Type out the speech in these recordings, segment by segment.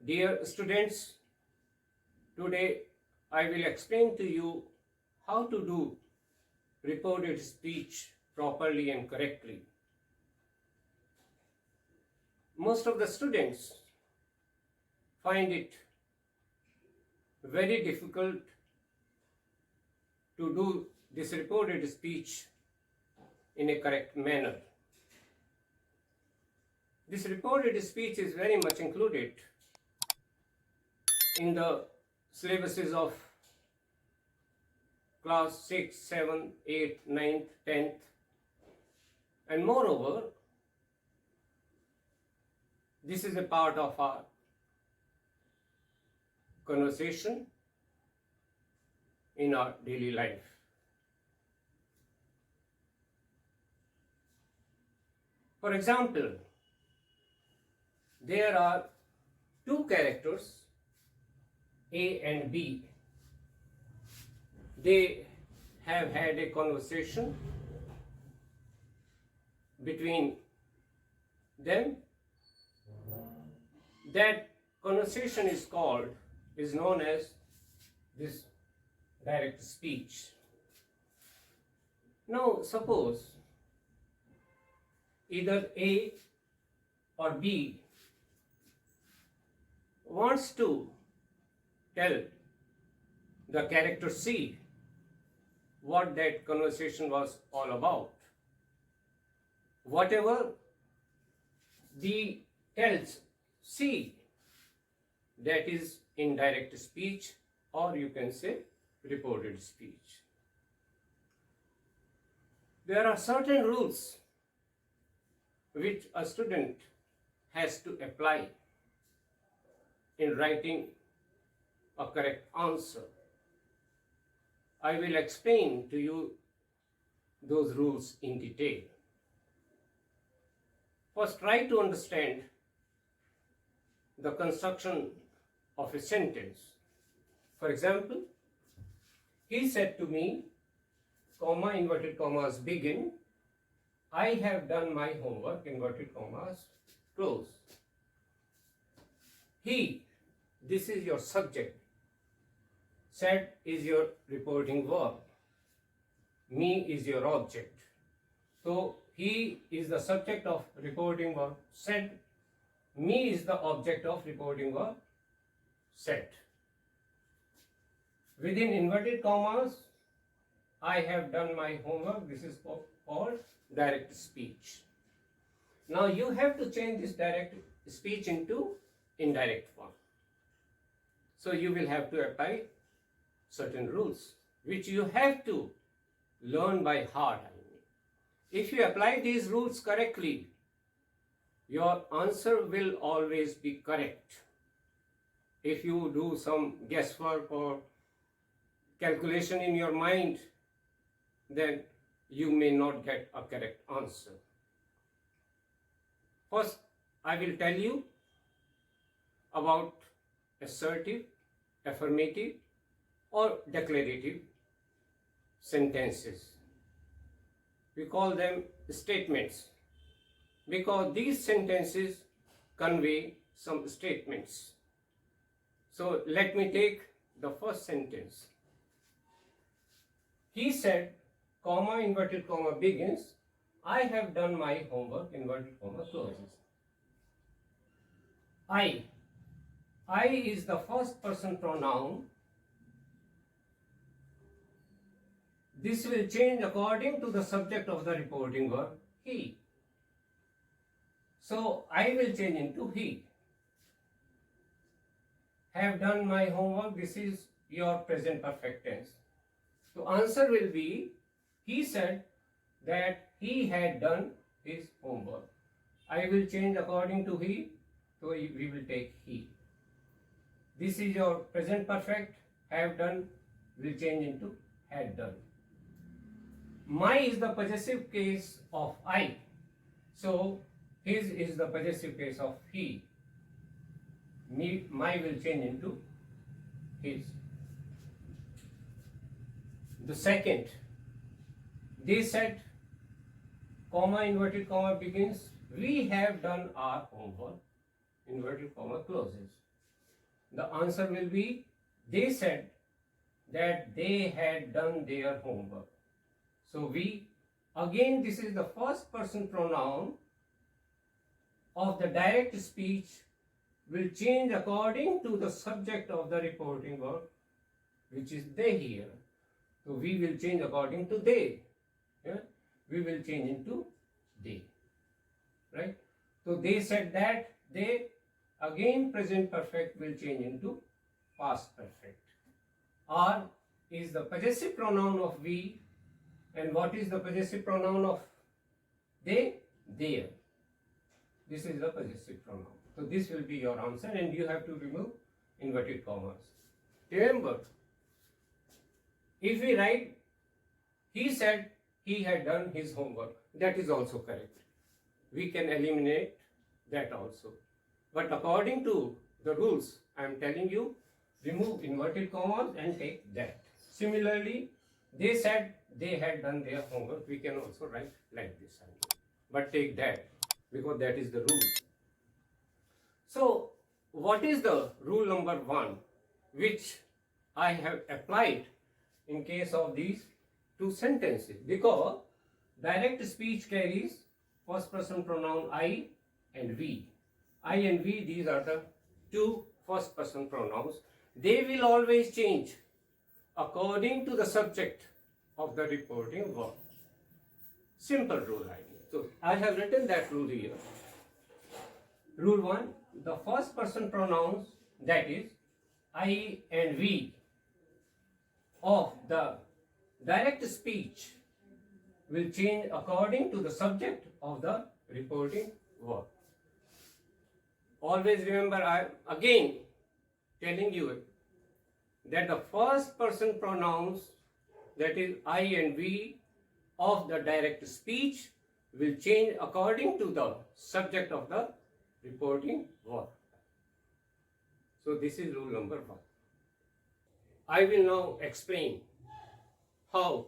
Dear students, today I will explain to you how to do reported speech properly and correctly. Most of the students find it very difficult to do this reported speech in a correct manner. This reported speech is very much included in the syllabuses of class 6, 7, 8, 9th, 10th, and moreover, this is a part of our conversation in our daily life. For example, there are two characters, A and B. They have had a conversation between them. That conversation is known as this direct speech. Now suppose either A or B wants to tell the character C what that conversation was all about. Whatever B tells C, that is indirect speech, or you can say reported speech. There are certain rules which a student has to apply in writing a correct answer. I will explain to you those rules in detail. First, try to understand the construction of a sentence. For example, he said to me, comma, inverted commas begin, I have done my homework, inverted commas close. He, this is your subject. Said is your reporting verb. Me is your object. So he is the subject of reporting verb said. Me is the object of reporting verb said. Within inverted commas, I have done my homework. This is called direct speech. Now you have to change this direct speech into indirect form. So you will have to apply certain rules which you have to learn by heart. If you apply these rules correctly, your answer will always be correct. If you do some guesswork or calculation in your mind, then you may not get a correct answer. First, I will tell you about assertive, affirmative, or declarative sentences. We call them statements because these sentences convey some statements. So let me take the first sentence. He said, comma, inverted comma begins, I have done my homework, inverted comma closes. I is the first person pronoun. This will change according to the subject of the reporting verb, he. So I will change into he. Have done my homework, this is your present perfect tense. So answer will be, he said that he had done his homework. I will change according to he, so we will take he. This is your present perfect, have done will change into had done. My is the possessive case of I, so his is the possessive case of he. My will change into his. The second, they said, comma, inverted comma begins, we have done our homework, inverted comma closes. the answer will be, they said that they had done their homework. So again, this is the first person pronoun of the direct speech will change according to the subject of the reporting verb, which is they here. So we will change according to they. Yeah? We will change into they. Right? So they said that, they, again present perfect will change into past perfect. Are is the possessive pronoun of we, and what is the possessive pronoun of they? Their. This is the possessive pronoun. So this will be your answer, and you have to remove inverted commas. Remember, if we write, he said he had done his homework, that is also correct. We can eliminate that also. But according to the rules, I am telling you, remove inverted commas and take that. Similarly, they said they had done their homework. We can also write like this. But take that, because that is the rule. So, what is the rule number 1, which I have applied in case of these two sentences? Because direct speech carries first person pronoun I and we. I and we, these are the two first person pronouns. They will always change according to the subject of the reporting verb. Simple rule I mean. So I have written that rule here. Rule 1, the first person pronouns, that is I and we, of the direct speech will change according to the subject of the reporting verb. Always remember, I am again telling you that the first person pronouns, that is I and we, of the direct speech will change according to the subject of the reporting verb. So this is rule number 1. I will now explain how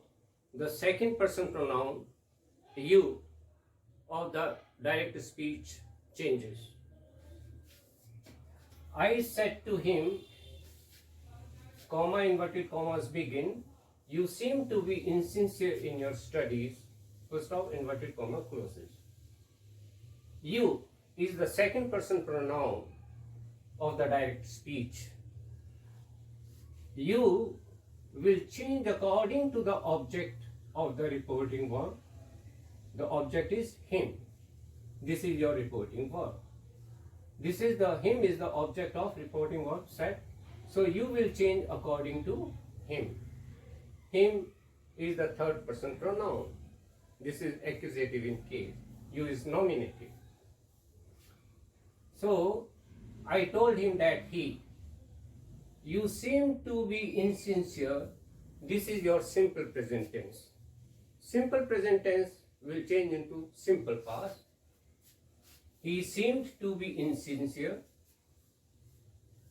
the second person pronoun you of the direct speech changes. I said to him, comma, inverted commas begin, you seem to be insincere in your studies, full stop, inverted comma closes. You is the second person pronoun of the direct speech. You will change according to the object of the reporting verb. The object is him. This is your reporting verb. This is the him is the object of reporting verb said. So you will change according to him. Him is the third person pronoun. This is accusative in case. You is nominative. So I told him that he. You seem to be insincere. This is your simple present tense. Simple present tense will change into simple past. He seemed to be insincere.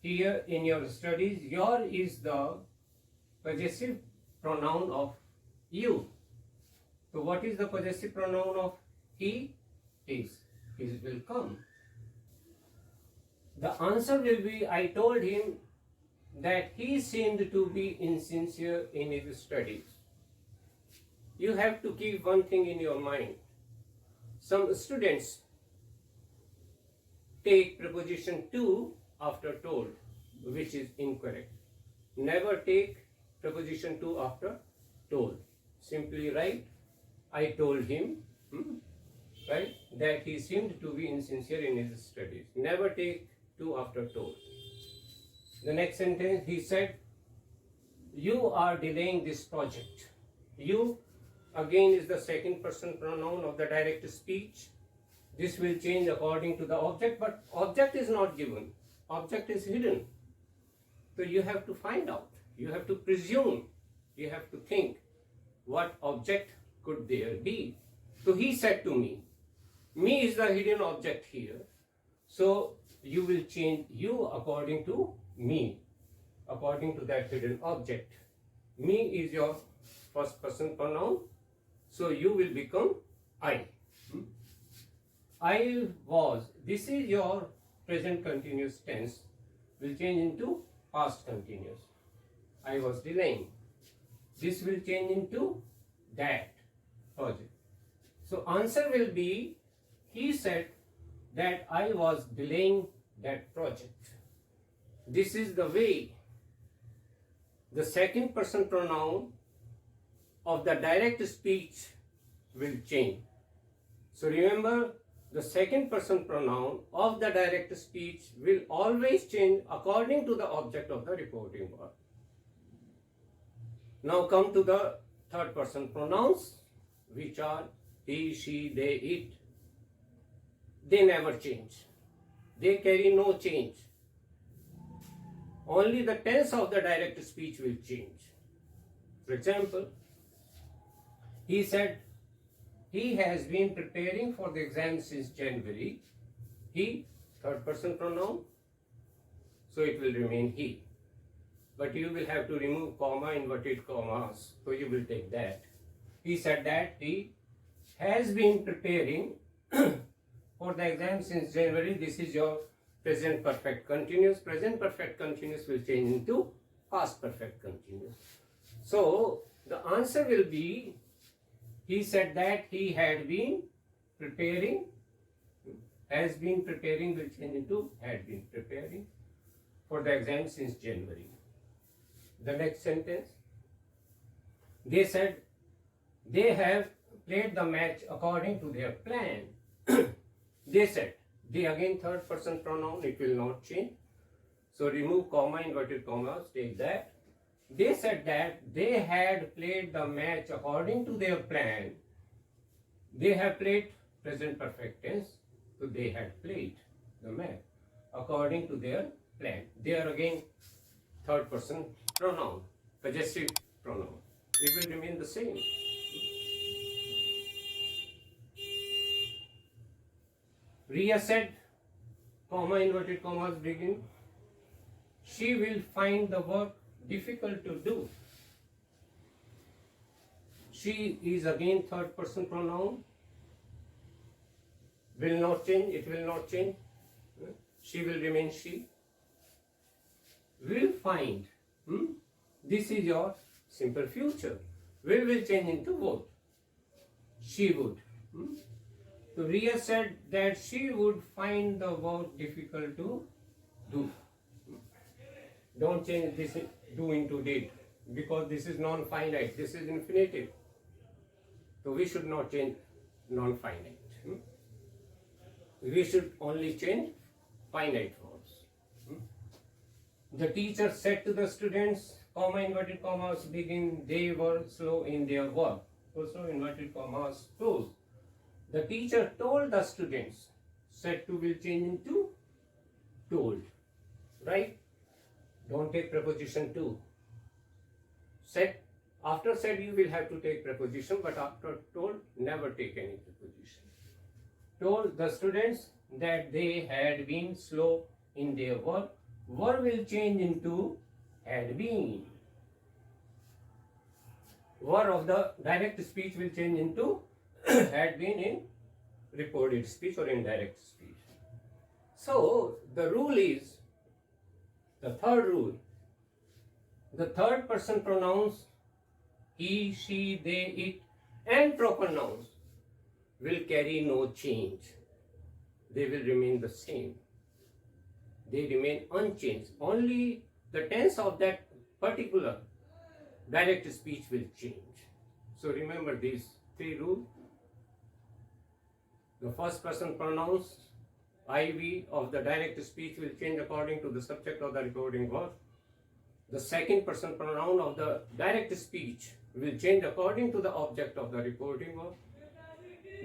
Here in your studies, your is the possessive pronoun of you. So what is the possessive pronoun of he? His. His will come. The answer will be, I told him that he seemed to be insincere in his studies. You have to keep one thing in your mind. Some students take preposition to after told, which is incorrect. Never take preposition to after told. Simply write, I told him, right, that he seemed to be insincere in his studies. Never take to after told. The next sentence, he said, you are delaying this project. You, again, is the second person pronoun of the direct speech. This will change according to the object, but object is not given. Object is hidden. So you have to find out. You have to presume. You have to think what object could there be. So he said to me. Me is the hidden object here. So you will change you according to me, according to that hidden object. Me is your first person pronoun. So you will become I. I was. This is your present continuous tense. will change into past continuous. I was delaying. This will change into that project. So answer will be, he said that I was delaying that project. This is the way the second person pronoun of the direct speech will change. So remember, the second person pronoun of the direct speech will always change according to the object of the reporting verb. Now come to the third person pronouns, which are he, she, they, it. They never change. They carry no change. Only the tense of the direct speech will change. For example, he said he has been preparing for the exam since January. He, third person pronoun, so it will remain he. But you will have to remove comma, inverted commas, so you will take that. He said that he has been preparing for the exam since January. This is your present perfect continuous. Present perfect continuous will change into past perfect continuous. So the answer will be, he said that he had been preparing. Has been preparing will change into had been preparing for the exam since January. The next sentence, they said they have played the match according to their plan. They said, they again third person pronoun, it will not change. So remove comma, inverted commas, take that. They said that they had played the match according to their plan. They have played present perfect tense, so they had played the match according to their plan. They are again third person pronoun, possessive pronoun. It will remain the same. Ria said, comma, inverted commas begin, she will find the work difficult to do. She is again third person pronoun. Will not change, it will not change. She will remain she. Will find. This is your simple future. Will change into would. She would. So Ria said that she would find the work difficult to do. Don't change this do into did, because this is non-finite. This is infinitive. So we should not change non-finite. We should only change finite verbs. The teacher said to the students, comma, inverted commas begin, they were slow in their work. Also inverted commas close. The teacher told the students, said to will change into told, right? Don't take preposition to. Said, after said you will have to take preposition, but after told, never take any preposition. Told the students that they had been slow in their work. Were will change into had been. Were of the direct speech will change into had been in reported speech or indirect speech. So the rule is, the third rule, the third person pronouns he, she, they, it and proper nouns will carry no change. They will remain the same. They remain unchanged. Only the tense of that particular direct speech will change. So remember these three rules. The first person pronouns IV of the direct speech will change according to the subject of the recording verb. The second person pronoun of the direct speech will change according to the object of the recording verb.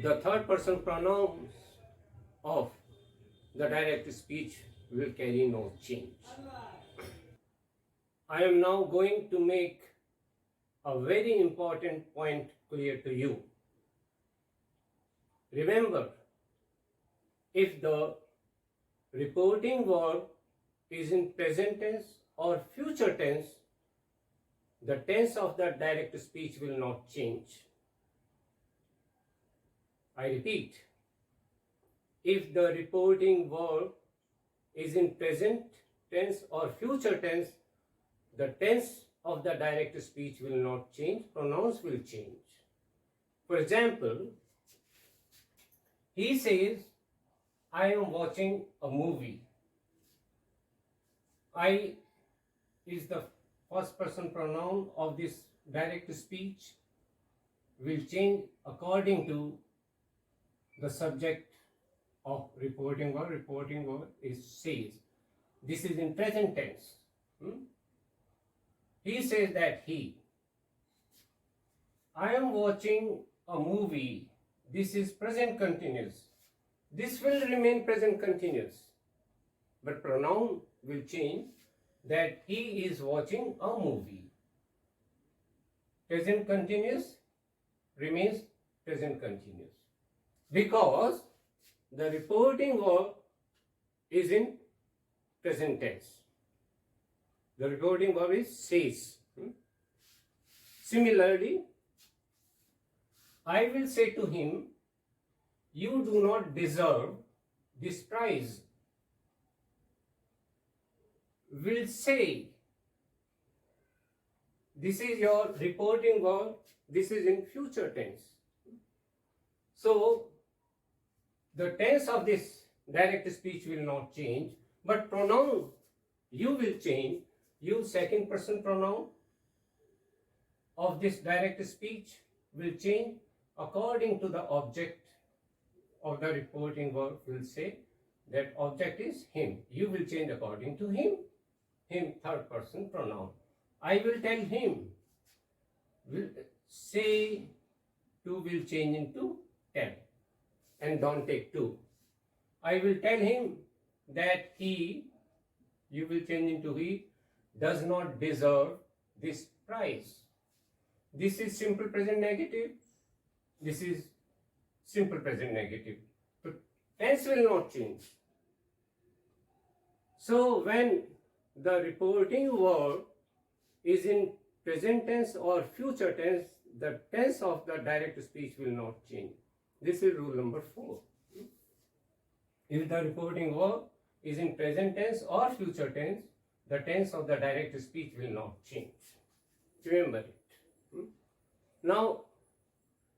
The third person pronouns of the direct speech will carry no change. I am now going to make a very important point clear to you. Remember, if the reporting verb is in present tense or future tense, the tense of the direct speech will not change. I repeat, if the reporting verb is in present tense or future tense, the tense of the direct speech will not change, pronouns will change. For example, he says, I am watching a movie. I is the first person pronoun of this direct speech, will change according to the subject of reporting verb. Reporting verb is says. This is in present tense. He says that he. I am watching a movie. This is present continuous. This will remain present continuous, but pronoun will change that he is watching a movie. Present continuous remains present continuous because the reporting verb is in present tense. The reporting verb is says. Similarly, I will say to him, you do not deserve this prize. Will say. This is your reporting verb. This is in future tense. So, the tense of this direct speech will not change, but pronoun you will change. You second person pronoun of this direct speech will change according to the object of the reporting verb. Will say that object is him. You will change according to him. Him, third person pronoun. I will tell him. Will say to will change into tell. And don't take to. I will tell him that he, you will change into he, does not deserve this prize. This is simple present negative. This is simple present negative. So tense will not change. So when the reporting verb is in present tense or future tense, the tense of the direct speech will not change. This is rule number 4. If the reporting verb is in present tense or future tense, the tense of the direct speech will not change. Remember it. Now,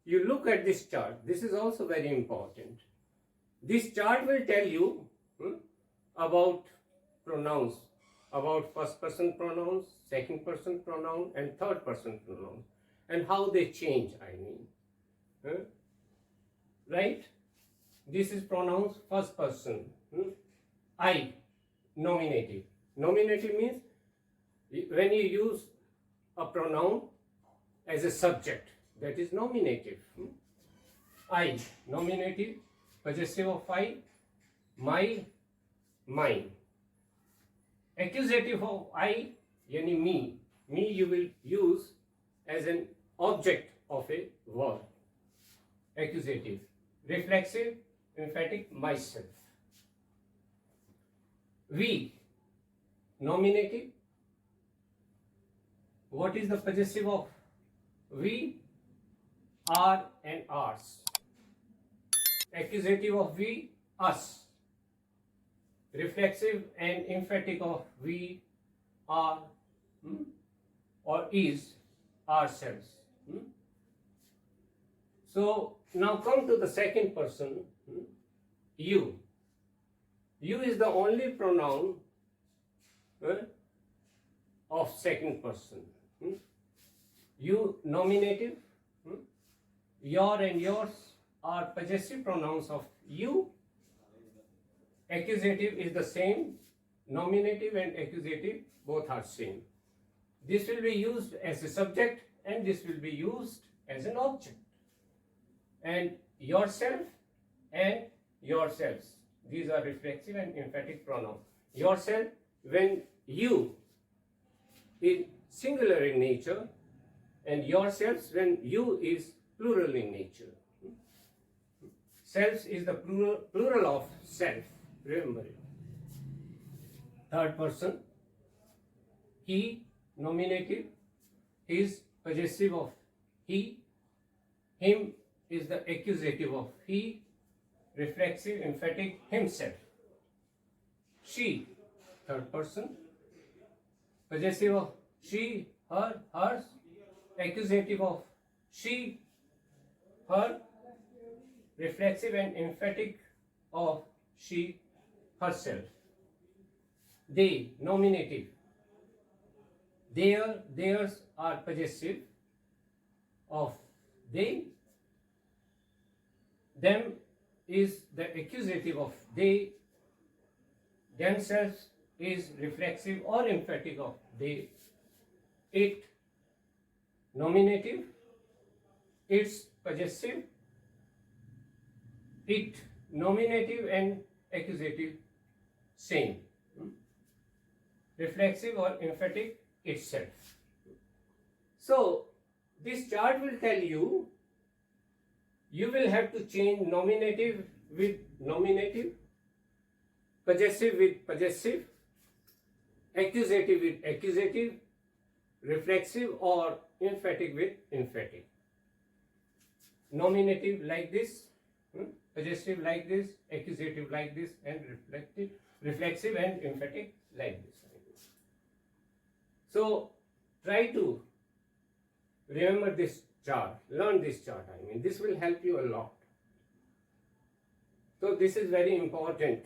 you look at this chart. This is also very important. This chart will tell you about pronouns, about first person pronouns, second person pronoun, and third person pronouns, and how they change, I mean. Right? This is pronouns first person. I, nominative. Nominative means when you use a pronoun as a subject, that is nominative. I, nominative, possessive of I, my, mine. Accusative of I, yani me. Me you will use as an object of a verb. Accusative. Reflexive, emphatic, myself. We, nominative. What is the possessive of we? Are and ours. Accusative of we, us. Reflexive and emphatic of we, are, or is, ourselves. So now come to the second person, you. You is the only pronoun of second person. You, nominative. Your and yours are possessive pronouns of you. Accusative is the same. Nominative and accusative both are same. This will be used as a subject and this will be used as an object. And yourself and yourselves. These are reflexive and emphatic pronouns. Yourself, when you is singular in nature, and yourselves when you is plural in nature. Selves is the plural of self. Remember it. Third person, he, nominative, is possessive of he. Him is the accusative of he. Reflexive, emphatic, himself. She, third person. Possessive of she, her, hers. Accusative of she, her. Reflexive and emphatic of she, herself. They, nominative. Their, theirs are possessive of they. Them is the accusative of they. Themselves is reflexive or emphatic of they. It, nominative. It's possessive. It, nominative and accusative, same. Reflexive or emphatic, itself. So, this chart will tell you, you will have to change nominative with nominative, possessive with possessive, accusative with accusative, reflexive or emphatic with emphatic. Nominative like this, possessive like this, accusative like this, and reflexive and emphatic like this. So try to remember this chart, learn this chart. This will help you a lot. So this is very important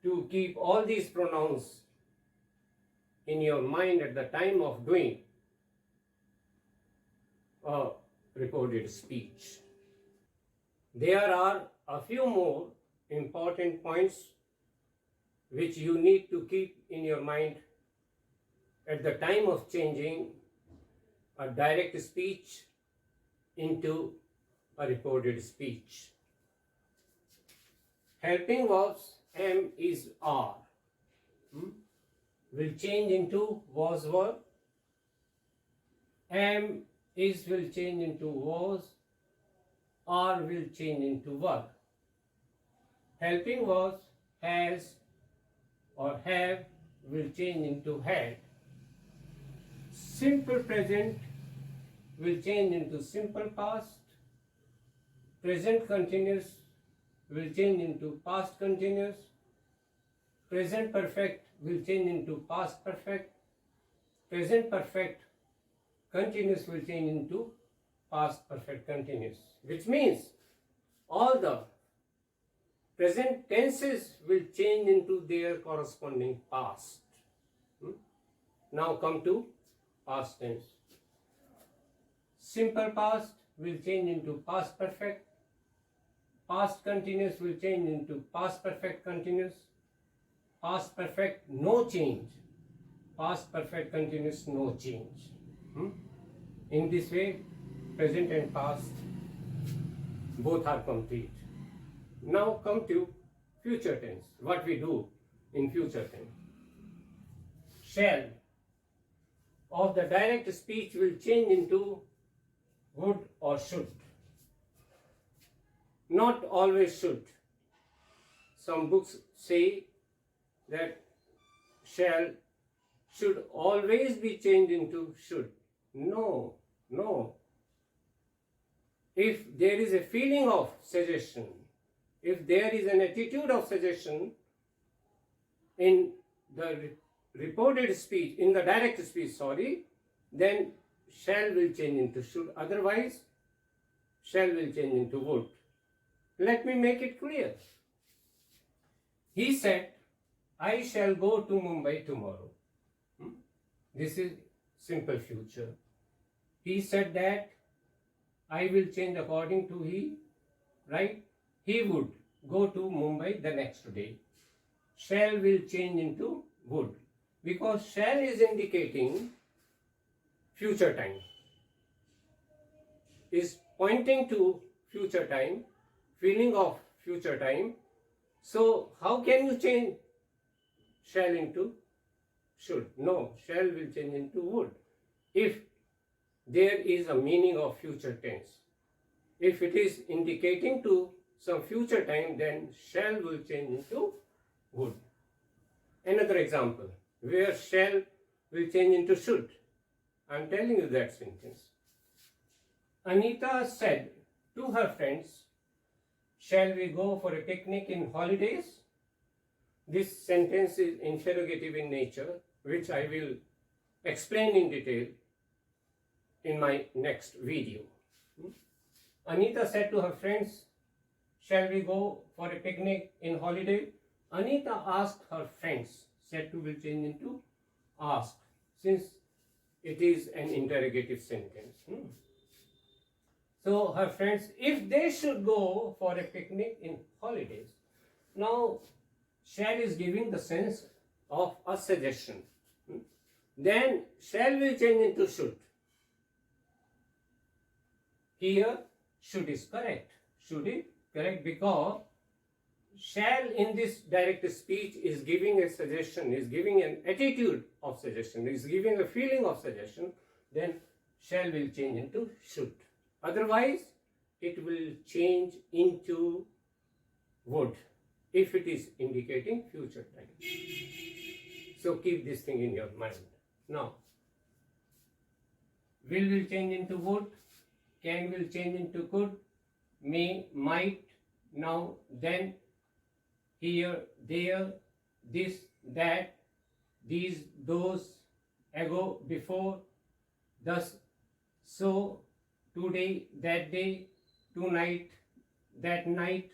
to keep all these pronouns in your mind at the time of doing a recorded speech. There are a few more important points which you need to keep in your mind at the time of changing a direct speech into a recorded speech. Helping verbs am is are will change into was were. Am is will change into was. Are will change into were. Helping verbs has or have will change into had. Simple present will change into simple past. Present continuous will change into past continuous. Present perfect will change into past perfect. Present perfect continuous will change into past perfect continuous. Which means all the present tenses will change into their corresponding past. Now come to past tense. Simple past will change into past perfect. Past continuous will change into past perfect continuous. Past perfect no change. Past perfect continuous no change. In this way, present and past both are complete. Now come to future tense. What we do in future tense. Shall of the direct speech will change into would or should. Not always should. Some books say that shall should always be changed into should. No, no. If there is a feeling of suggestion, if there is an attitude of suggestion in the reported speech, in the direct speech, then shall will change into should. Otherwise, shall will change into would. Let me make it clear. He said, I shall go to Mumbai tomorrow. This is simple future. He said that I will change according to he, right? He would go to Mumbai the next day. Shall will change into would. Because shall is indicating future time. Is pointing to future time, feeling of future time. So how can you change shall into should? No, shall will change into would. If there is a meaning of future tense. If it is indicating to some future time, then shall will change into would. Another example, where shall will change into should. I am telling you that sentence. Anita said to her friends, shall we go for a picnic in holidays? This sentence is interrogative in nature, which I will explain in detail in my next video. Anita said to her friends, shall we go for a picnic in holiday? Anita asked her friends. Said to will change into asked, since it is an interrogative sentence. So her friends, if they should go for a picnic in holidays. Now, shall is giving the sense of a suggestion. Then shall will change into should. Here, should is correct. Should is correct because shall in this direct speech is giving a suggestion, is giving an attitude of suggestion, is giving a feeling of suggestion, then shall will change into should. Otherwise, it will change into would if it is indicating future time. So keep this thing in your mind. Now, will change into would, can will change into could, may, might, now, then, here, there, this, that, these, those, ago, before, thus, so, today, that day, tonight, that night,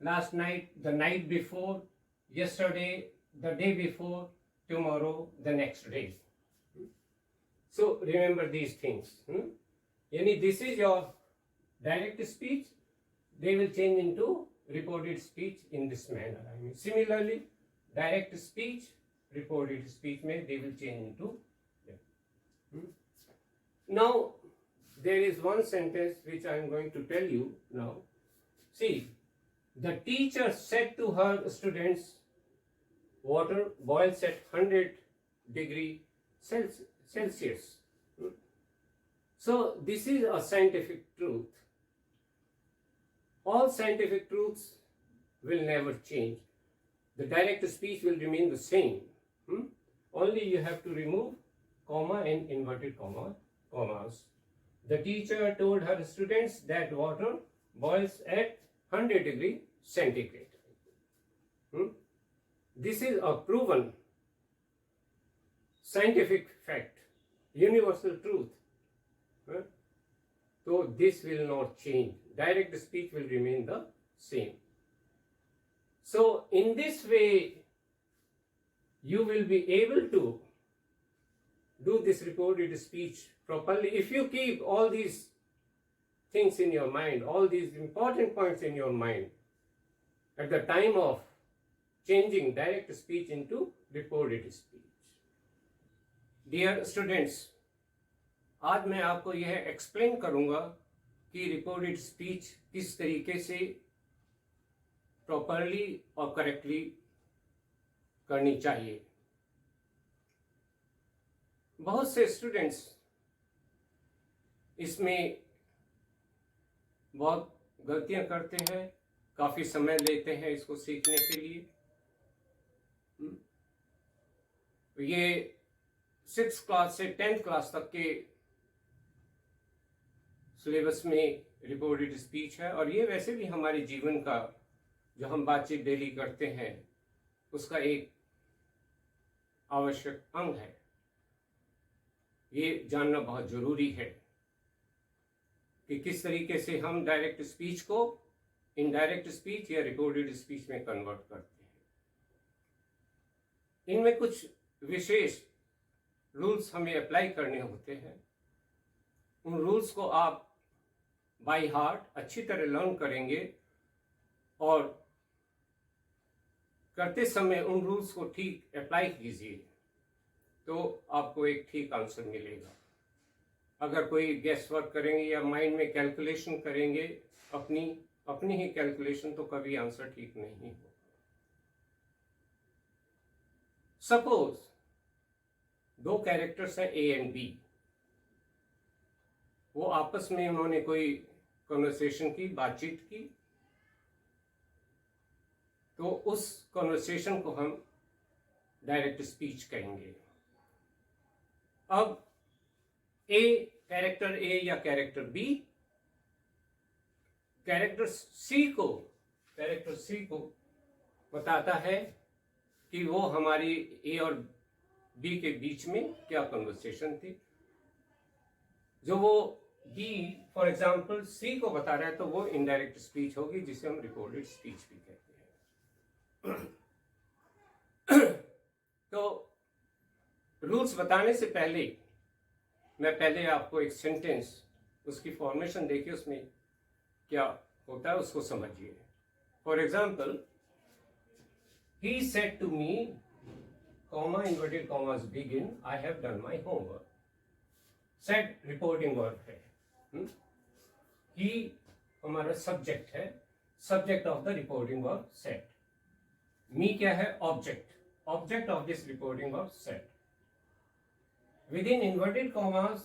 last night, the night before, yesterday, the day before, tomorrow, the next day. So remember these things. Yani this is your direct speech. They will change into reported speech in this manner. I mean, similarly, direct speech, reported speech, they will change into them. Now, there is one sentence which I am going to tell you now. See, the teacher said to her students, water boils at 100 degree Celsius. So this is a scientific truth. All scientific truths will never change. The direct speech will remain the same. Only you have to remove comma and inverted commas. The teacher told her students that water boils at 100 degree centigrade. This is a proven scientific fact, universal truth. So this will not change. Direct speech will remain the same. So in this way, you will be able to do this reported speech properly if you keep all these things in your mind, all these important points in your mind at the time of changing direct speech into reported speech. Dear students, आज मैं आपको यह explain करूंगा कि reported speech किस तरीके से properly और करेक्टली करनी चाहिए. बहुत से स्टूडेंट्स इसमें बहुत गलतियां करते हैं, काफ़ी समय लेते हैं इसको सीखने के लिए. ये 6th क्लास से 10th क्लास तक के सिलेबस में रिपोर्टेड स्पीच है और ये वैसे भी हमारे जीवन का जो हम बातचीत डेली करते हैं उसका एक आवश्यक अंग है. ये जानना बहुत ज़रूरी है कि किस तरीके से हम डायरेक्ट स्पीच को इनडायरेक्ट स्पीच या रिपोर्टेड स्पीच में कन्वर्ट करते हैं. इनमें कुछ विशेष रूल्स हमें अप्लाई करने होते हैं. उन रूल्स को आप बाय हार्ट अच्छी तरह लर्न करेंगे और करते समय उन रूल्स को ठीक अप्लाई कीजिए तो आपको एक ठीक आंसर मिलेगा. अगर कोई गेस वर्क करेंगे या माइंड में कैलकुलेशन करेंगे अपनी ही कैलकुलेशन, तो कभी आंसर ठीक नहीं होगा. सपोज दो कैरेक्टर्स हैं ए एंड बी. वो आपस में उन्होंने कोई कन्वर्सेशन की, बातचीत की, तो उस कन्वर्सेशन को हम डायरेक्ट स्पीच कहेंगे. अब ए, कैरेक्टर ए या कैरेक्टर बी कैरेक्टर सी को बताता है कि वो हमारी ए और बी के बीच में क्या कन्वर्सेशन थी। जो वो बी फॉर एग्जाम्पल सी को बता रहा है तो वो इनडायरेक्ट स्पीच होगी, जिसे हम रिकॉर्डेड स्पीच भी कहते हैं। तो रूल्स बताने से पहले मैं पहले आपको एक सेंटेंस, उसकी फॉर्मेशन देखिए, उसमें क्या होता है उसको समझिए। For example, he said to me, comma inverted commas begin, I have done my homework. said reporting verb है। he हमारा सब्जेक्ट है, subject of the reporting verb said. me क्या है? Object, object of this reporting verb said. within inverted commas,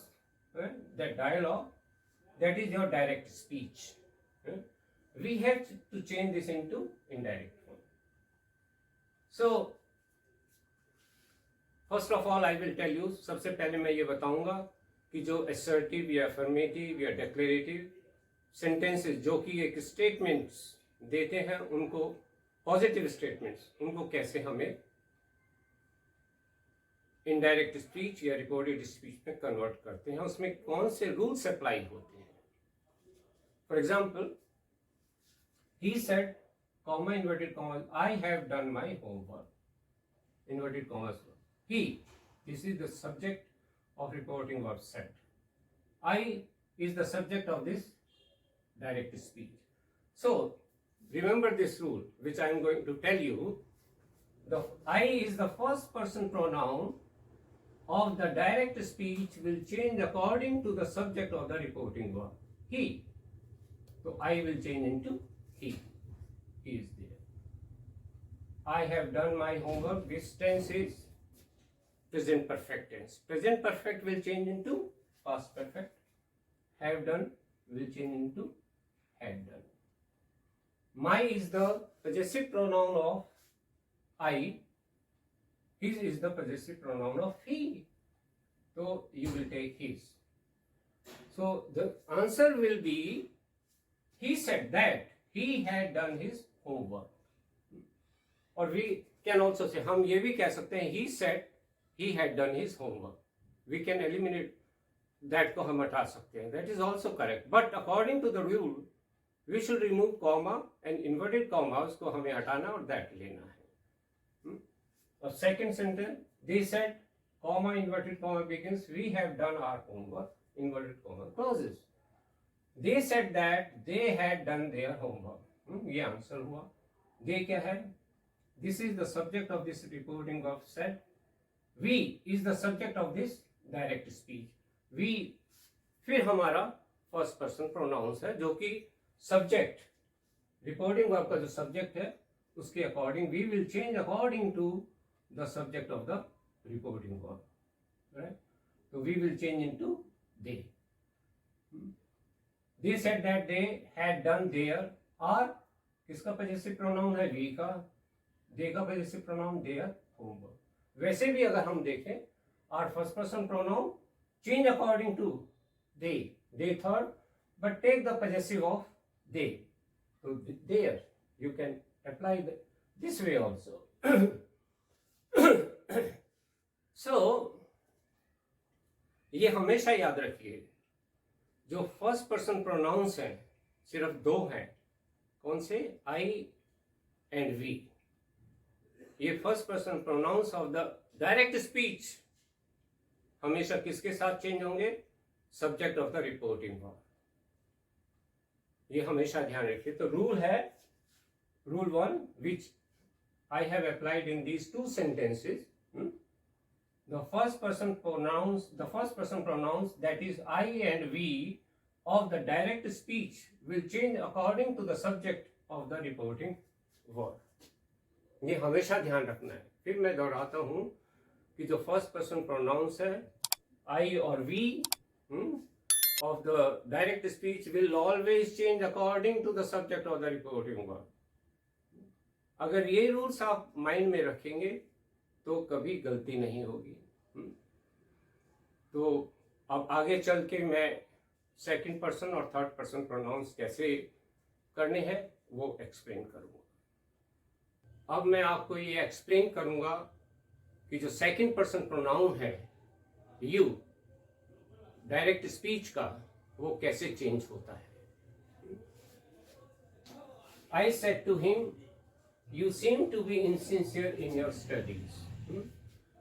that dialogue, that is your direct speech. we have to change this into indirect form. So first of all I will tell you, सबसे पहले मैं ये बताऊंगा कि जो assertive या affirmative या declarative sentences जो कि एक statements देते हैं, उनको positive statements, उनको कैसे हमें indirect speech या recorded speech में convert करते हैं, उसमें कौन से rules apply होते हैं। For example, he said, comma inverted commas, I have done my homework. Inverted commas. He, this is the subject of reporting verb said. I is the subject of this direct speech. So remember this rule which I am going to tell you. The I is the first person pronoun of the direct speech will change according to the subject of the reporting verb. He. So I will change into he. He is there. I have done my homework. This tense is present perfect tense. Present perfect will change into past perfect. Have done will change into had done. My is the possessive pronoun of I. His is the possessive pronoun of he. So you will take his. So the answer will be, he said that he had done his homework. Or we can also say, हम ये भी कह सकते हैं, he said he had done his homework. We can eliminate that को हम हटा सकते हैं. That is also correct. But according to the rule, we should remove comma and inverted commas को हमें हटाना और that लेना है. A second sentence, they said, comma inverted comma begins, we have done our homework, inverted comma closes. They said that they had done their homework. ये answer हुआ. They क्या है? This is the subject of this reporting verb said. We is the subject of this direct speech. We फिर हमारा first person pronouns है, जो कि subject, reporting verb का जो subject है उसके according we will change according to the subject of the reporting verb. Right? So we will change into they. They said that they had done their, और किसका possessive pronoun है? we का. they का possessive pronoun their homework. वैसे भी अगर हम देखें, our first person pronoun change according to they third, but take the possessive of they. So there you can apply this way also. So ये हमेशा याद रखिए, जो फर्स्ट पर्सन प्रोनाउंस हैं सिर्फ दो हैं. कौन से? आई एंड वी. ये first person pronouns of the direct speech हमेशा किसके साथ चेंज होंगे? Subject of the reporting verb. ये हमेशा ध्यान रखिए. तो रूल है, rule 1 which I have applied in these two sentences. The first person pronouns that is I and we of the direct speech will change according to the subject of the reporting verb. ये हमेशा ध्यान रखना है. फिर मैं दोहराता हूँ कि जो फर्स्ट पर्सन प्रोनाउंस है I और we of the direct speech will always change according to the subject of the reporting verb. अगर ये रूल्स आप माइंड में रखेंगे तो कभी गलती नहीं होगी. तो अब आगे चल के मैं सेकंड पर्सन और थर्ड पर्सन प्रोनाउंस कैसे करने हैं वो एक्सप्लेन करूंगा. अब मैं आपको ये एक्सप्लेन करूंगा कि जो सेकंड पर्सन प्रोनाउन है यू डायरेक्ट स्पीच का वो कैसे चेंज होता है। I said to him, you seem to be insincere in your studies.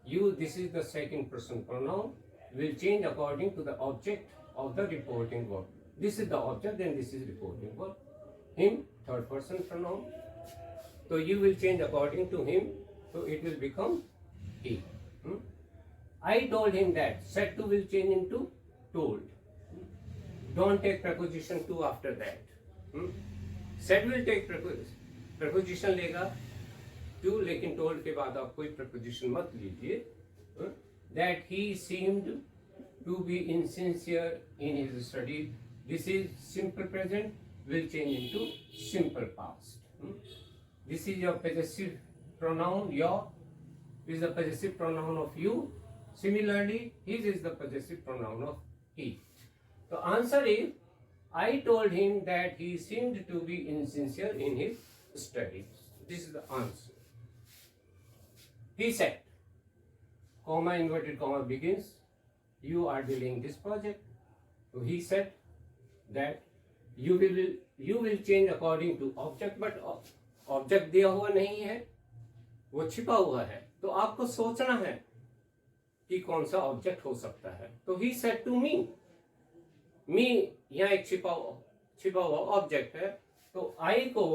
You, this is the second person pronoun, will change according to the object of the reporting verb. This is the object and this is reporting verb. Him, third person pronoun. So you will change according to him, so it will become he. I told him that. Said to will change into told. Don't take preposition to after that. Said will take preposition लेगा to, लेकिन told के बाद आप कोई preposition मत लीजिए. That he seemed to be insincere in his study. This is simple present will change into simple past. This is your possessive pronoun. Your is the possessive pronoun of you. Similarly, his is the possessive pronoun of he. The answer is, I told him that he seemed to be insincere in his studies. This is the answer. He said, comma, inverted comma begins, you are delaying this project. So he said that you will change according to object, but object दिया हुआ नहीं है, वो छिपा हुआ है, तो आपको सोचना है कि कौन सा ऑब्जेक्ट हो सकता है. तो he said to me, यहाँ एक छिपा हुआ ऑब्जेक्ट है, तो आई को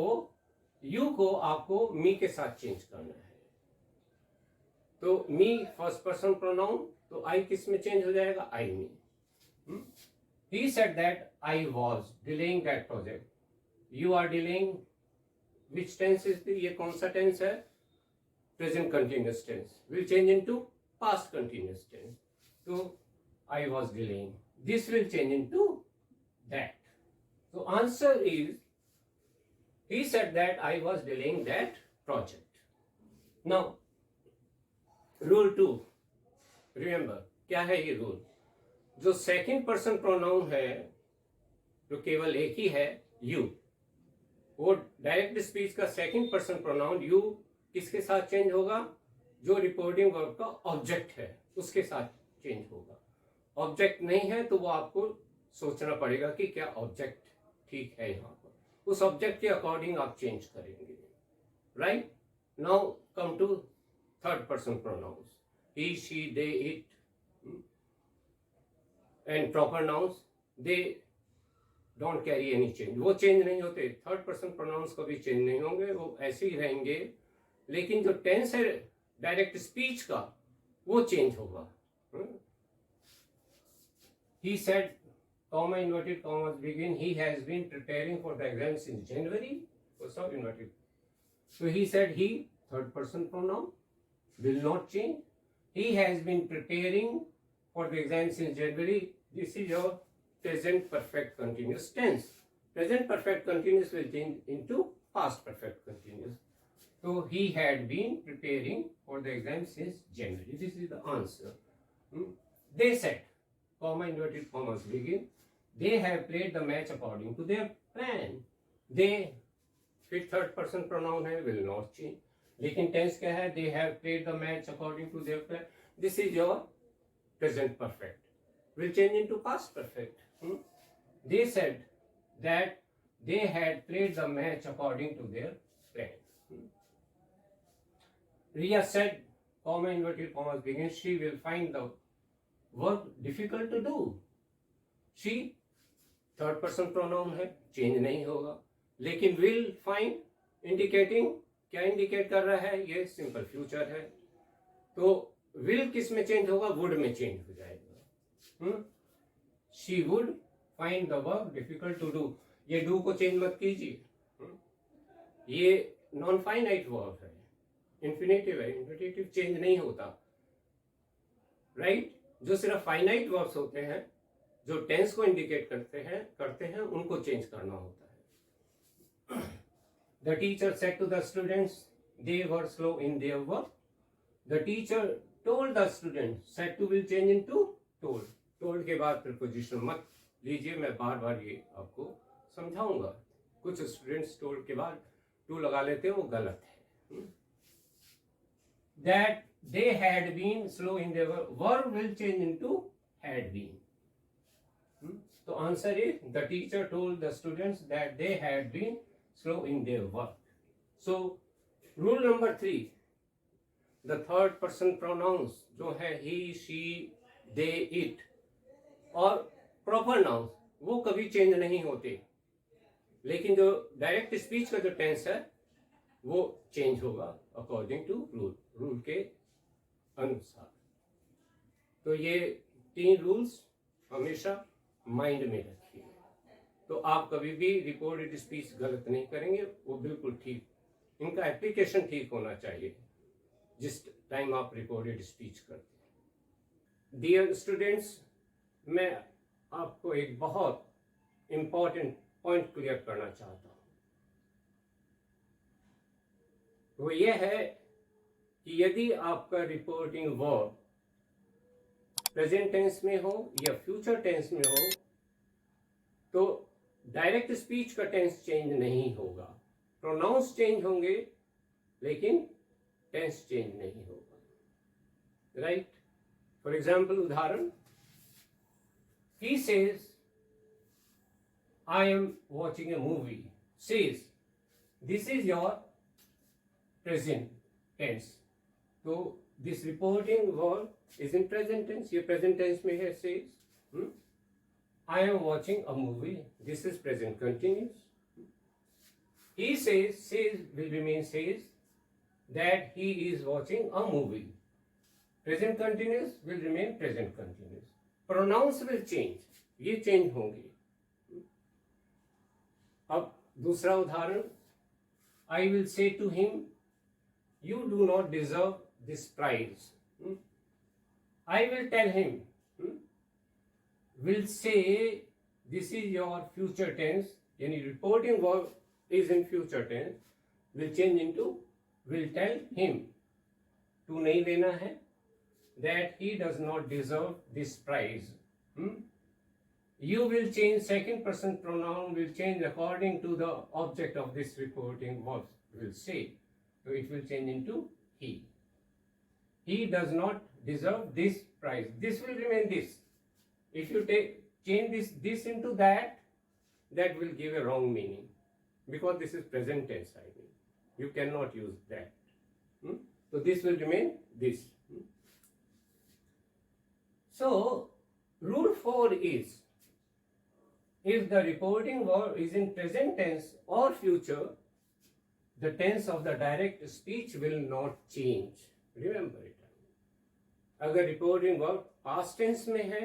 यू को आपको मी के साथ चेंज करना है. तो मी फर्स्ट पर्सन प्रोनाउन, तो आई किस में चेंज हो जाएगा? आई में. He said that I was delaying that project. You are delaying which tense is ये कौन सा टेंस है? Present continuous tense will change into past continuous tense. तो I was delaying, this will change into that. So answer is, he said that I was delaying that project. Now rule 2, remember क्या है ये rule? जो second person pronoun है जो केवल एक ही है you, वो डायरेक्ट स्पीच का सेकंड पर्सन प्रोनाउन you किसके साथ चेंज होगा? जो रिपोर्टिंग वर्ब का ऑब्जेक्ट है उसके साथ चेंज होगा. ऑब्जेक्ट नहीं है तो वो आपको सोचना पड़ेगा कि क्या ऑब्जेक्ट ठीक है. यहाँ पर उस ऑब्जेक्ट के अकॉर्डिंग आप चेंज करेंगे. Right. Now come to third person pronouns. He, she, they, it and proper nouns, they don't carry any change. वो चेंज नहीं होते. थर्ड पर्सन प्रोनाउंस कभी चेंज नहीं होंगे, वो ऐसे ही रहेंगे. लेकिन जो टेंस है डायरेक्ट स्पीच का वो चेंज होगा. He said, comma, inverted commas begin, he has been preparing for the exams in January. First of inverted. So he said he, third person pronoun, will not change. He has been preparing for the exams in January. This is your present perfect continuous tense. Present perfect continuous will change into past perfect continuous. So he had been preparing for the exams since January. This is the answer. They said, comma, inverted commas begin, they have played the match according to their plan. They, फिर third person pronoun है, will not change. लेकिन tense क्या है? They have played the match according to their plan. This is your present perfect. Will change into past perfect. They said that they had played the match according to their plan. Ria said, comma, inverted commas begin, she will find the work difficult to do. She third person pronoun है, change नहीं होगा. लेकिन will find indicating क्या indicate कर रहा है? ये simple future है. तो विल किस में चेंज होगा? वुड में चेंज हो जाएगा. She would find the work difficult to do. ये डू को चेंज मत कीजिए. ये नॉन फाइनाइट वर्ब है, इंफिनिटिव है, इंफिनिटिव चेंज नहीं होता. राइट. जो सिर्फ फाइनाइट वर्ब्स होते हैं, जो टेंस को इंडिकेट करते हैं उनको चेंज करना होता है. The teacher said to the students they were slow in their work. The teacher told the student, said to will change into told. Told के बाद प्रीपोजिशन मत लीजिए, मैं बार बार ये आपको समझाऊंगा. कुछ स्टूडेंट्स टोल्ड के बाद टू लगा लेते हैं, वो गलत है. that they had been slow in their work. Verb will change into had been. So answer is, the teacher told the students that they had been slow in their work. So rule number 3, the third person pronouns जो है he, she, they, it और proper nouns वो कभी change नहीं होते, लेकिन जो direct speech का जो टेंस है वो चेंज होगा अकॉर्डिंग टू रूल के अनुसार. तो ये 3 रूल्स हमेशा माइंड में रखिए. तो आप कभी भी रिपोर्टेड स्पीच गलत नहीं करेंगे, वो बिल्कुल ठीक, इनका एप्लीकेशन ठीक होना चाहिए जिस टाइम आप रिपोर्टेड स्पीच करते हैं. डियर स्टूडेंट्स, मैं आपको एक बहुत इंपॉर्टेंट पॉइंट क्लियर करना चाहता हूं. वो ये है कि यदि आपका रिपोर्टिंग वर्ब प्रेजेंट टेंस में हो या फ्यूचर टेंस में हो तो डायरेक्ट स्पीच का टेंस चेंज नहीं होगा. प्रोनाउंस चेंज होंगे लेकिन टेंस चेंज नहीं होगा. राइट? फॉर एग्जाम्पल, उदाहरण, he says I am watching a movie. Says, this is your present tense. So this reporting verb is in present tense. ये present tense में है says. I am watching a movie. This is present continuous. He says will remain says that he is watching a movie. Present continuous will remain present continuous. Pronouns will change. ये change होंगे. अब दूसरा उदाहरण, I will say to him, you do not deserve this prize. I will tell him, will say, this is your future tense, यानी reporting verb is in future tense, will change into will tell him. to नहीं लेना है, that he does not deserve this prize. You will change second person pronoun will change according to the object of this reporting verb will say. So it will change into he. He does not deserve this prize. This will remain this. If you change this into that will give a wrong meaning because this is present tense. I mean, you cannot use that. So this will remain this. So rule 4 is, if the reporting verb is in present tense or future, the tense of the direct speech will not change. Remember it. अगर reporting verb past tense में है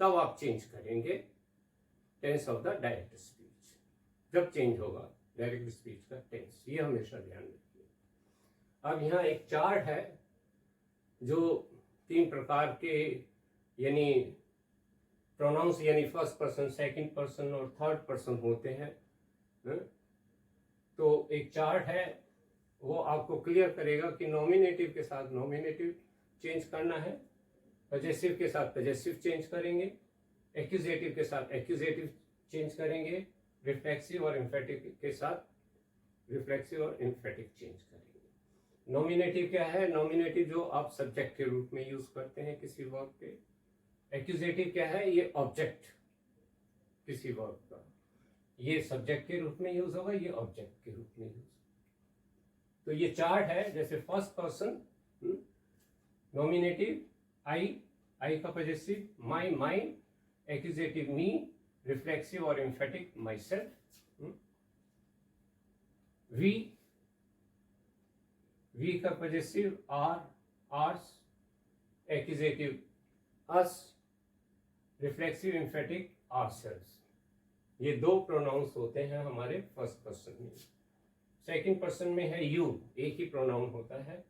तब आप change करेंगे tense of the direct speech. जब change होगा direct speech का tense, ये हमेशा ध्यान रखिए. अब यहाँ एक चार्ट है जो 3 प्रकार के यानी प्रोनाउंस यानी फर्स्ट पर्सन, सेकंड पर्सन और थर्ड पर्सन होते हैं. तो एक चार्ट है, वो आपको क्लियर करेगा कि नॉमिनेटिव के साथ नॉमिनेटिव चेंज करना है, पजेसिव के साथ पजेसिव चेंज करेंगे, एक्यूजेटिव के साथ एक्यूजेटिव चेंज करेंगे, रिफ्लेक्सिव और एम्फेटिक के साथ रिफ्लेक्सिव और एम्फेटिक चेंज करेंगे. नॉमिनेटिव क्या है? नॉमिनेटिव जो आप सब्जेक्ट के रूप में यूज करते हैं किसी वर्ब के. एक्यूजेटिव क्या है? ये ऑब्जेक्ट किसी वर्ब का, ये सब्जेक्ट के रूप में यूज होगा, ये ऑब्जेक्ट के रूप में यूज. तो ये चार्ट है. जैसे फर्स्ट पर्सन नॉमिनेटिव आई का possessive my, mine, accusative me, reflexive और एम्फेटिक माई सेल्फ. वी का possessive our, ours, accusative us, reflexive emphatic ourselves. ये 2 प्रोनाउंस होते हैं हमारे फर्स्ट पर्सन में. सेकंड पर्सन में है यू, एक ही प्रोनाउन होता है,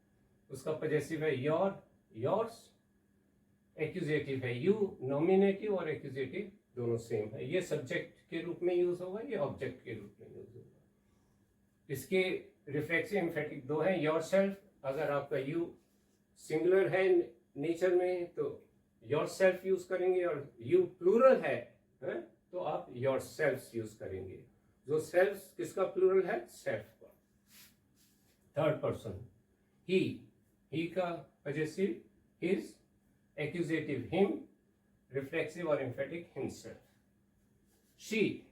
उसका पजेसिव है योर, योर्स, एक्यूजेटिव है यू. नॉमिनेटिव और एक्यूजेटिव दोनों सेम है. ये सब्जेक्ट के रूप में यूज होगा, ये ऑब्जेक्ट के रूप में यूज होगा. इसके रिफ्लेक्सिव एम्फेटिक 2 है. योर सेल्फ, अगर आपका यू सिंगुलर है नेचर में तो योर सेल्फ यूज करेंगे, और यू प्लूरल है तो आप योर सेल्फ यूज करेंगे. जो सेल्फ किसका प्लूरल है? सेल्फ का. थर्ड पर्सन ही, he का possessive his, accusative him, reflexive और emphatic himself. She,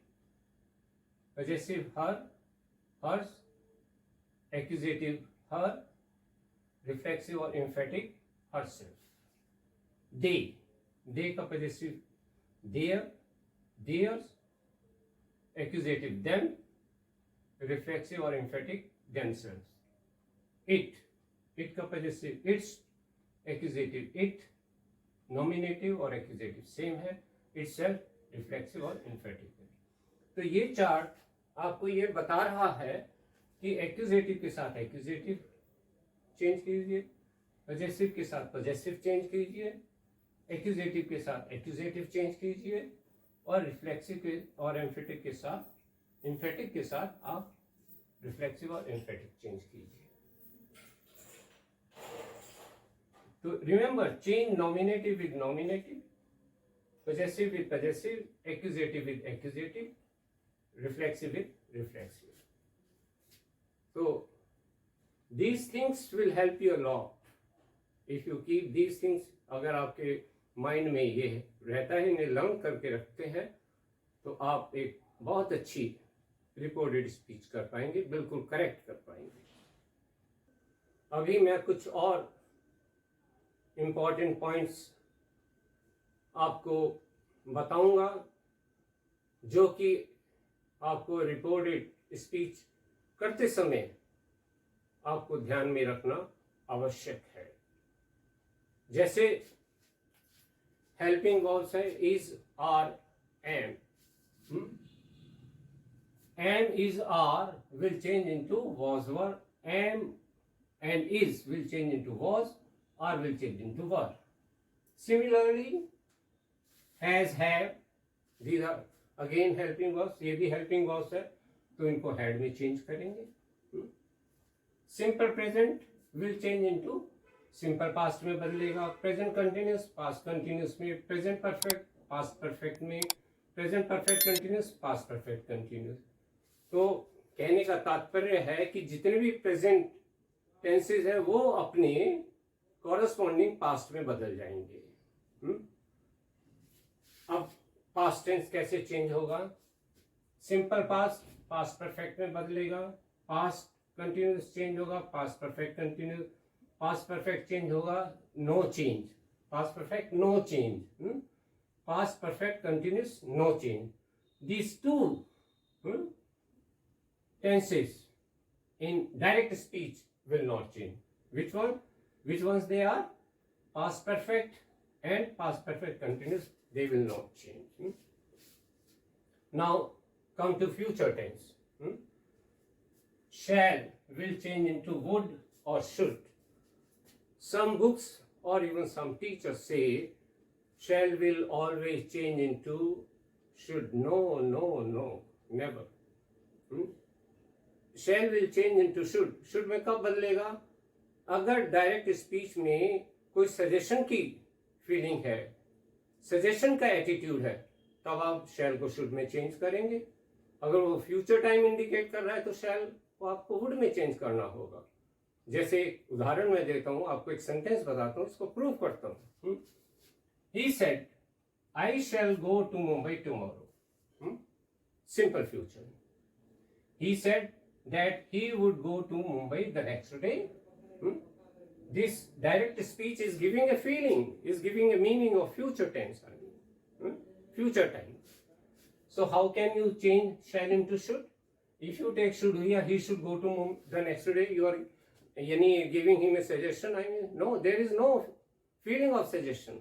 possessive her, hers, accusative her, reflexive और emphatic herself. They का possessive their, theirs, accusative them, reflexive और emphatic themselves. It का possessive its, accusative it, nominative और accusative same है, itself, reflexive और emphatic है. तो ये चार्ट आपको ये बता रहा है कि एक्यूजेटिव के साथ एक्यूजेटिव चेंज कीजिए, पजेसिव के साथ पजेसिव चेंज कीजिए, एक्यूजेटिव के साथ एक्यूजेटिव चेंज कीजिए, और रिफ्लेक्सिव के और एम्फेटिक के साथ आप रिफ्लेक्सिव और एम्फेटिक चेंज कीजिए. तो remember, change nominative with nominative, possessive with possessive, accusative with accusative, reflexive with reflexive. So these things will help you a lot. If you keep these things, अगर आपके mind में ये रहता है, इन्हें लर्न करके रखते हैं, तो आप एक बहुत अच्छी रिकॉर्डेड स्पीच कर पाएंगे, बिल्कुल करेक्ट कर पाएंगे. अभी मैं कुछ और इम्पॉर्टेंट पॉइंट्स आपको बताऊंगा जो कि आपको रिकॉर्डेड स्पीच करते समय आपको ध्यान में रखना आवश्यक है. जैसे हेल्पिंग वर्ब्स है is, are, am. Am, is, are will change into was, were. Am and is will change into was, or will change into were. Similarly, has, have, these are again helping verbs. ये भी helping verbs है, तो इनको had में change करेंगे. Simple present will change into simple past में बदलेगा. Present continuous past continuous में, present perfect past perfect में, present perfect continuous past perfect continuous. तो कहने का तात्पर्य है कि जितने भी प्रेजेंट टेंसेस है वो अपने कॉरस्पॉन्डिंग पास्ट में बदल जाएंगे. अब पास्ट टेंस कैसे चेंज होगा? सिंपल पास्ट पास्ट परफेक्ट में बदलेगा. पास्ट कंटिन्यूस चेंज होगा, past perfect continuous. Past perfect change होगा, no change. Past perfect no change. Past perfect continuous no change. These two tenses in direct speech will not change. Which one? Which ones they are? Past perfect and past perfect continuous, they will not change. Now come to future tense. Shall will change into would or should. Some books or even some teachers say shall will always change into should. No, no, no, never. Shall will change into should. Should में कब बदलेगा? अगर direct speech में कोई suggestion की feeling है, suggestion का attitude है, तब आप शैल को शुड में चेंज करेंगे. अगर वो फ्यूचर टाइम इंडिकेट कर रहा है तो शैल को आपको वुड में चेंज करना होगा. जैसे एक उदाहरण मैं देता हूं, आपको एक सेंटेंस बताता हूं, इसको प्रूव करता हूं. He said, I shall go to Mumbai tomorrow. Simple future. He said that he would go to Mumbai the next day. This direct speech is giving a feeling, is giving a meaning of future tense. Future time. So how can you change shall into should? If you take should here, he should go to Mumbai the next day, you are giving him a suggestion. I mean, no, there is no feeling of suggestion.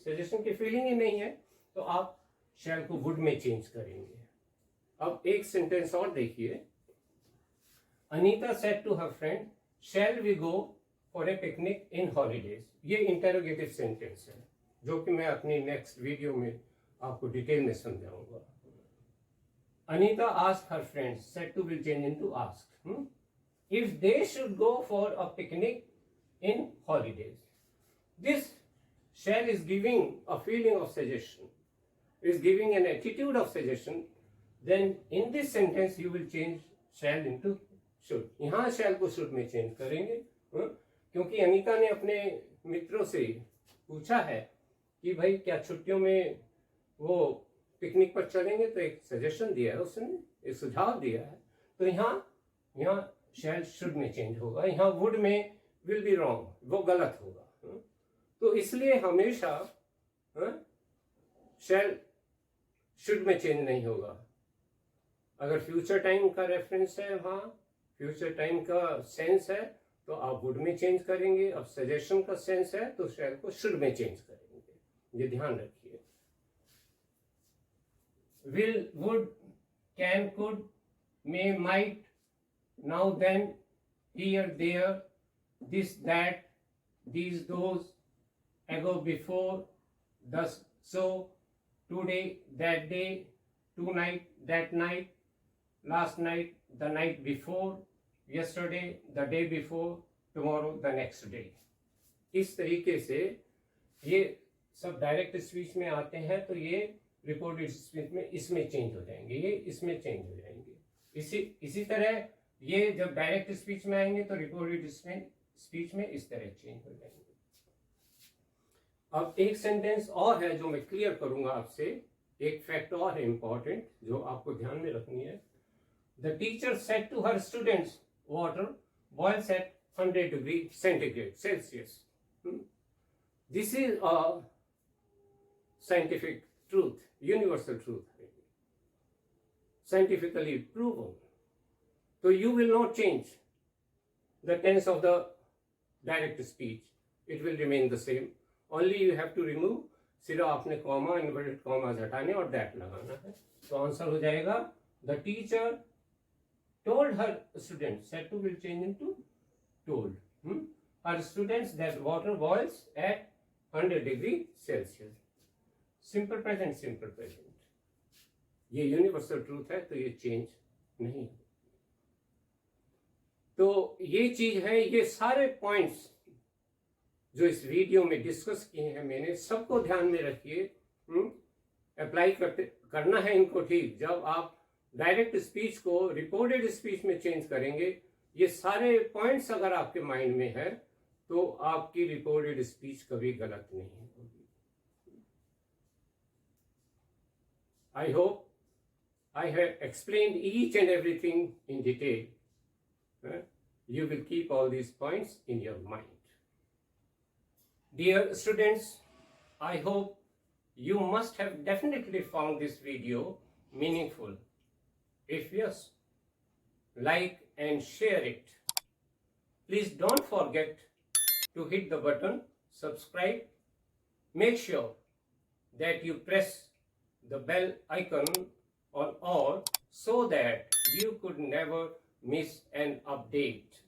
Suggestion की feeling ही नहीं है, तो आप शैल को would में change करेंगे. अब एक सेंटेंस और देखिए. Anita said to her friend shall we go for a picnic in holidays. ये इंटरोगेटिव सेंटेंस है जो कि मैं अपनी नेक्स्ट वीडियो में आपको डिटेल में समझाऊंगा. Anita asked her friend, said to will change into asked, if they should go for a picnic in holidays. This shall is giving a feeling of suggestion, is giving an attitude of suggestion. Then in this sentence you will change shall into should. यहाँ shall को should में change करेंगे. क्योंकि अनीता ने अपने मित्रों से पूछा है कि भाई क्या छुट्टियों में वो पिकनिक पर चलेंगे, तो एक सजेशन दिया है उसने, एक सुझाव दिया है। तो यहाँ शैल शुड में चेंज होगा, यहाँ वुड में विल बी रॉन्ग, वो गलत होगा। तो इसलिए हमेशा शैल शुड में चेंज नहीं होगा। अगर फ्यूचर टाइम का रेफरेंस है, वहाँ फ्यूचर टाइम का सेंस है, तो आप वुड में चेंज करेंगे। अब सजेशन का सेंस है तो शैल को शुड में चेंज करेंगे, ये ध्यान रखिए। Will, would, can, could, may, might, now, then, here, there, this, that, these, those, ago, before, thus, so, today, that day, tonight, that night, last night, the night before, yesterday, the day before, tomorrow, the next day। इस तरीके से ये सब direct speech में आते हैं, तो ये रिपोर्टेड स्पीच में इसमें चेंज हो जाएंगे, ये इसमें चेंज हो जाएंगे। इसी तरह ये जब डायरेक्ट स्पीच में आएंगे तो रिपोर्टेड स्पीच में इस तरह चेंज हो जाएंगे। अब एक सेंटेंस और है जो मैं क्लियर करूंगा आपसे, एक फैक्ट और है इंपॉर्टेंट जो आपको ध्यान में रखनी है। The teacher said to her students water boils at 100 degree centigrade Celsius. This is a scientific truth, universal truth, scientifically proven. तो you will not change the tense of the direct speech, it will remain the same, only you have to remove, सिर्फ आपने comma, inverted commas हटाने और that लगाना है। तो answer हो जाएगा the teacher told her student, said to will change into told, her students that water boils at 100 degree Celsius. Simple present, simple present, ये यूनिवर्सल ट्रूथ है, तो ये चेंज नहीं है। तो ये चीज है, ये सारे पॉइंट्स जो इस वीडियो में डिस्कस किए हैं मैंने, सबको ध्यान में रखिए, अप्लाई करना है इनको ठीक। जब आप डायरेक्ट स्पीच को रिपोर्टेड स्पीच में चेंज करेंगे, ये सारे पॉइंट्स अगर आपके माइंड में है, तो आपकी रिपोर्टेड स्पीच कभी गलत नहीं होगी। I hope I have explained each and everything in detail. You will keep all these points in your mind. Dear students, I hope you must have definitely found this video meaningful. If yes, like and share it. Please don't forget to hit the button subscribe. Make sure that you press the bell icon on all so that you could never miss an update.